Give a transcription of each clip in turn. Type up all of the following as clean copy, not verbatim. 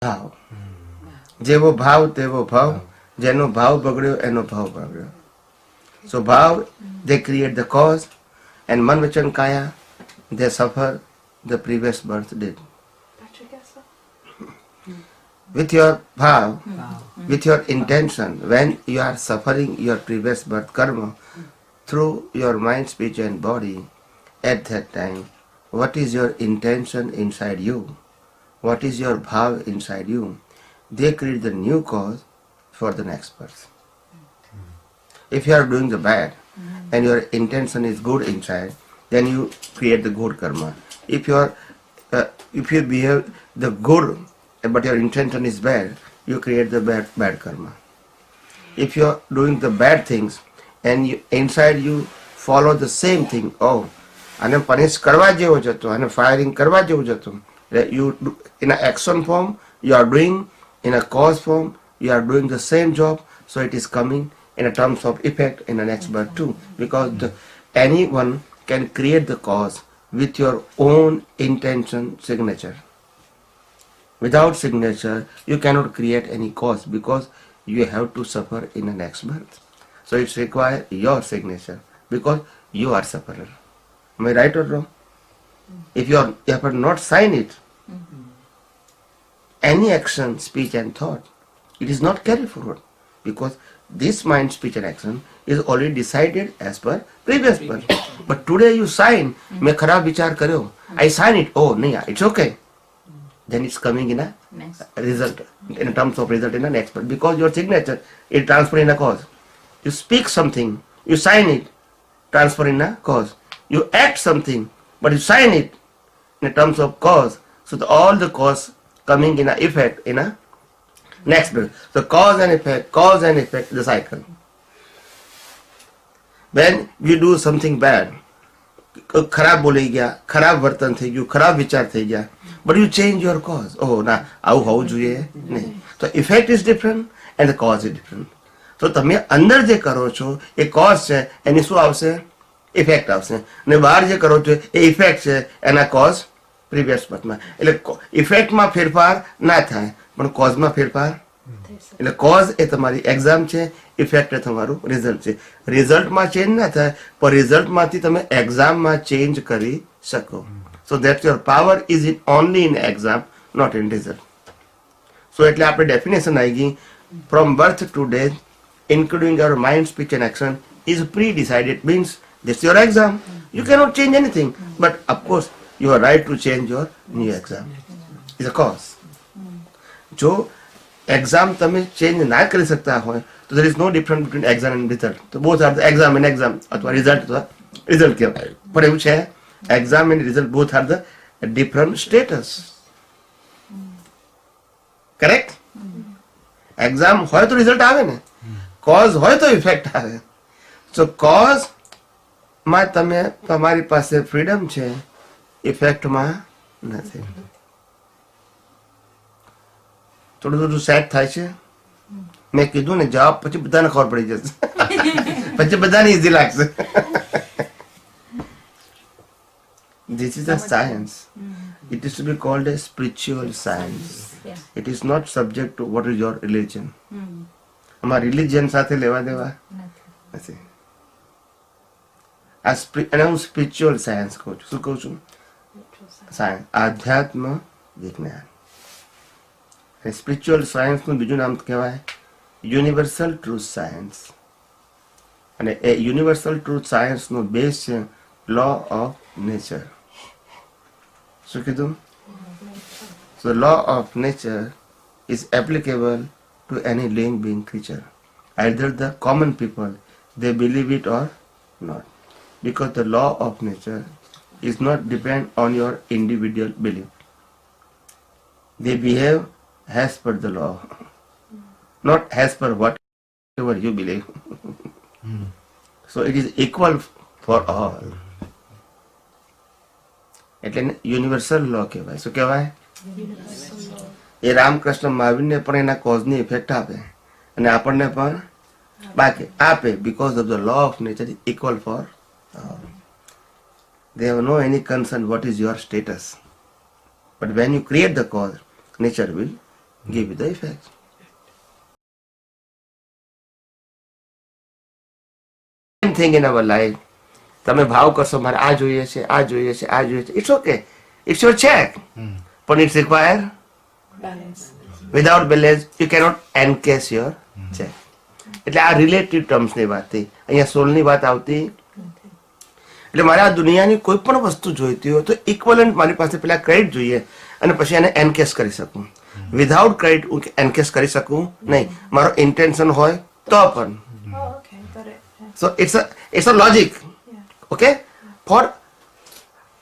ભાવ. જેવો ભાવ તેવો ભાવ, જેનો ભાવ બગડ્યો એનો ભાવ બગડ્યો. So bhav, they create the cause, and man, vachan, kaya, they suffer the previous birth did. With your bhav, with your intention, when you are suffering your previous birth karma through your mind, speech and body, at that time, what is your intention inside you? What is your bhav inside you? They create the new cause for the next birth. If you are doing the bad and your intention is good inside, then you create the good karma. If you behave the good but your intention is bad, you create the bad karma. If you are doing the bad things and inside you follow the same thing, oh, and punish karva jevo jato, and firing karva jevo jato. You do, in an action form you are doing, in a cause form you are doing the same job, so it is coming in a terms of effect in the next birth too, because anyone can create the cause with your own intention signature. Without signature, you cannot create any cause, because you have to suffer in the next birth. So it requires your signature, because you are sufferer. Am I right or wrong? If you have not signed it, any action, speech and thought, it is not carried forward, because this mind, speech and action is already decided as per previous birth. But today you sign, मैं खराब विचार करो, I sign it, oh नहीं, it's okay. Then it's coming in a result, in terms of result in the next birth, because your signature is transferred in a cause. You speak something, you sign it, transfer in a cause. You act something, but you sign it in terms of cause. So all the cause coming in a effect in a next birth. So cause and effect, the cycle. When you do something bad, खराब बोले गया, खराब वर्तन થઈ ગયું, ખરાબ વિચાર થઈ ગયા, but you change your cause. Oh ના, આવું હોવું જોઈએ નહીં. So effect is different and the cause is different. So તમે અંદર જે કરો છો એ cause છે, એની શું આવશે? Effect આવશે. અને બહાર જે કરો છો એ effect છે, એના cause previous birthમાં. એટલે effect માં ફેરફાર ના થાય, પણ cause માં ફેરફાર. એટલે cause એ તમારી exam છે, effect એ તમારું result છે. Result માં change ના થાય, પણ result માંથી તમે exam માં change કરી શકો. So that your power is only in exam, not in result. So એટલે આપણે definition આવી ગઈ, from birth to death, including your mind, speech and action is pre-decided, means this is your exam. You cannot change anything, but of course you are right to change your new exam. It's a cause. જો exam તમે change ના કરી શકતા હોય તો there is no difference between exam and result. So both are the exam and exam, અથવા result અથવા result કહેવાય. પણ એવું છે, exam and result both are the different status. Correct? Exam હોય તો result આવે ને, cause હોય તો effect આવે. So cause માં તમે તમારી પાસે freedom છે, effect માં નથી. થોડું થોડું સેટ થાય છે. મેં કીધું ને જવાબ પછી બધાને ખબર પડી જશે, પછી બધાને ઈઝી લાગશે. This is a science. It is to be called a spiritual science. It is not subject to what is your religion. આમાં રિલિજન સાથે લેવા દેવા નથી. અને હું સ્પિરિચ્યુઅલ સાયન્સ કહું છું. શું કહું છું? સાયન્સ, આધ્યાત્મ વિજ્ઞાન. સ્પિરિચ્યુઅલ સાયન્સનું બીજું નામ કહેવાય યુનિવર્સલ ટ્રુથ સાયન્સ. અને એ યુનિવર્સલ ટ્રુથ સાયન્સનો બેઝ છે લો ઓફ નેચર. શું કીધું? So law of nature is applicable to any living being creature. Either the common people, they believe it or not. Because the law of nature is not depend on your individual belief. They behave as per the law, not as per whatever you believe. So it is equal for all. એટલે universal લો કહેવાય. શું કહેવાય? એ રામકૃષ્ણ મહાવીરને પણ એના કોઝની effect આપે અને આપણને પણ બાકી આપે, because of the law of nature is equal for all. They have no any concern what is your status, but when you create the cause, nature will give you the effect. Same thing in our life. તમે ભાવ કરશો મારે આ જોઈએ છે, આ જોઈએ છે, આ જોઈએ છે. It's okay. It's your check. But it's require balance. Without balance you cannot encash your check. એટલે આ રિલેટિવ ટર્મ્સની વાત થઈ. અહીંયા સોલની વાત આવતી. એટલે મારે આ દુનિયાની કોઈ પણ વસ્તુ જોઈતી હોય તો ઇક્વલન્ટ મારી પાસે પેલા ક્રેડિટ જોઈએ અને પછી એને એનકેશ કરી શકું. વિધાઉટ ક્રેડિટ હું એનકેશ કરી શકું નહીં. મારો ઇન્ટેન્શન હોય તો પણ. Oh, okay, got it. Yeah. So it's a logic. Okay for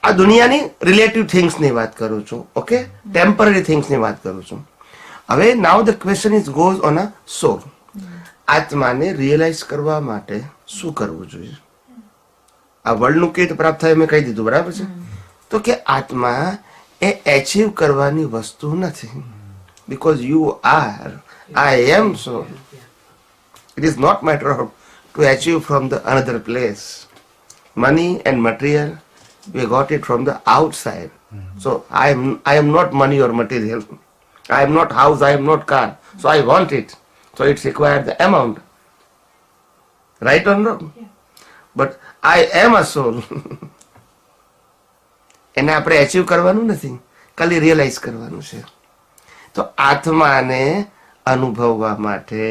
આ દુનિયાની રિલેટિવ થિંગ્સની વાત કરું છું. ઓકે ટેમ્પરરી થિંગ્સની વાત કરું છું. હવે now the question is goes on a soul. આત્માને રિયલાઇઝ કરવા માટે શું કરવું જોઈએ? આ વર્લ્ડનું કેવી રીતે પ્રાપ્ત થાય મેં કહી દીધું, બરાબર છે? તો કે આત્મા એ એચીવ કરવાની વસ્તુ નથી. Because you are, I am soul. It is not matter of to achieve from the another place. Money and material, we got it from the outside. So I am not money or material. I am not house, I am not car. So I want it. So it's required the amount. Right or wrong? Yeah. But I am a soul. એને આપણે achieve કરવાનું નથી, ખાલી realise કરવાનું છે. તો આત્માને અનુભવવા માટે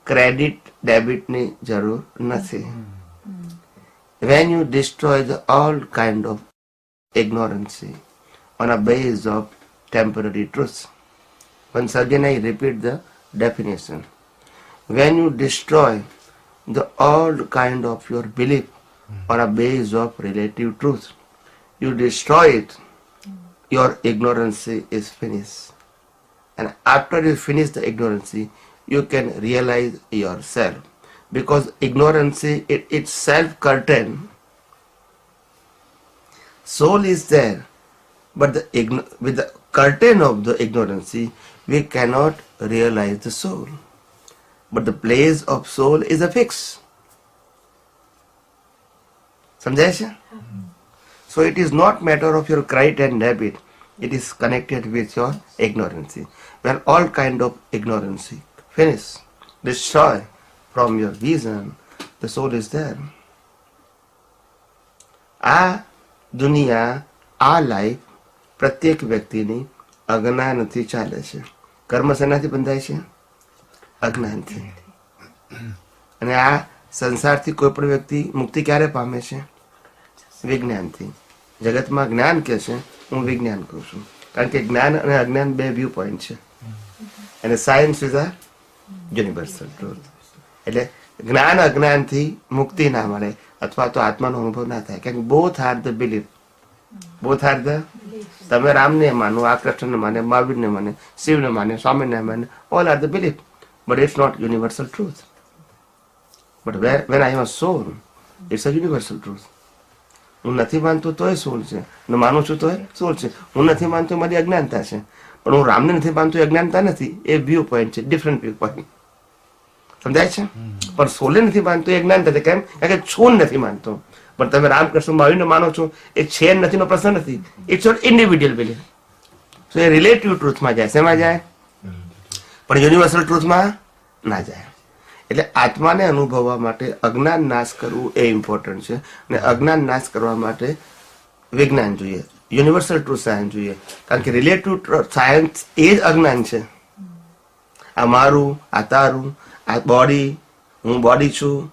ક્રેડિટ ડેબિટની જરૂર નથી. When you destroy the all kind of ignorance on a base of temporary truth. Once again I repeat the definition. When you destroy the all kind of your belief on a base of relative truth, you destroy it, your ignorance is finished. And after you finish the ignorance, you can realize yourself. Because ignorance it's self-curtain. Soul is there, but with the curtain of the ignorance, we cannot realize the soul. But the place of soul is a fix. સમજાય છે? So it is not matter of your credit and debit. It is connected with your ignorance. When all kind of ignorance finish, destroy from your vision, the soul is there. આ દુનિયા, આ life પ્રત્યેક વ્યક્તિની અજ્ઞાનથી ચાલે છે. કર્મ શેનાથી બંધાય છે? અજ્ઞાનથી. અને આ સંસારથી કોઈ પણ વ્યક્તિ મુક્તિ ક્યારે પામે છે? વિજ્ઞાનથી. જગતમાં જ્ઞાન કે છે, હું વિજ્ઞાન કહું છું. કારણ કે જ્ઞાન અને અજ્ઞાન બે વ્યૂ પોઈન્ટ છે. અને science is a universal truth. એટલે જ્ઞાન અજ્ઞાનથી મુક્તિ ના મળે અથવા તો આત્માનો અનુભવ ના થાય. કારણ કે both are the belief. Both are the. તમે રામને માનો, આ કૃષ્ણને માને, મહાવીરને માને, શિવને માને, સ્વામીને માને, all are the belief. But it's not universal truth. But when I am a soul, it's a universal truth. હું નથી માનતો તોય સોલ છે, હું માનું છું તોય સોલ છે. હું નથી માનતો મારી અજ્ઞાનતા છે, પણ હું રામને નથી માનતો એ અજ્ઞાનતા નથી. એ વ્યૂ પોઈન્ટ છે, ડિફરન્ટ વ્યૂ પોઈન્ટ. સમજાય છે? પણ સોલે નથી માનતો એ જ્ઞાન થશે. કેમ? કારણ કે છું નથી માનતો. પણ તમે રામકૃષ્ણ મહાવીરને માનો છો, એ છે નથીનો પ્રશ્ન નથી. It's your individual belief. So a relative ટ્રુથમાં જાય. શેમાં જાય? પણ યુનિવર્સલ ટ્રુથમાં ના જાય. એટલે આત્માને અનુભવવા માટે અજ્ઞાન નાશ કરવું એ ઇમ્પોર્ટન્ટ છે. અને અજ્ઞાન નાશ કરવા માટે વિજ્ઞાન જોઈએ, યુનિવર્સલ ટ્રુથ સાયન્સ જોઈએ. કારણ કે રિલેટિવ સાયન્સ એ જ અજ્ઞાન છે. આ મારું, આ તારું, આ બોડી, હું બોડી છું,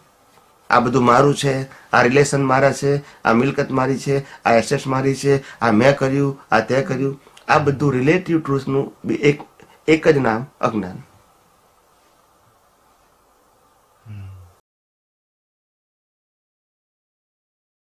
આ બધું મારું છે, આ રિલેશન મારા છે, આ મિલકત મારી છે, આ એસેટ્સ મારી છે, આ મેં કર્યું, આ તે કર્યું. આ બધું રિલેટિવ ટ્રુથનું એક જ નામ અજ્ઞાન.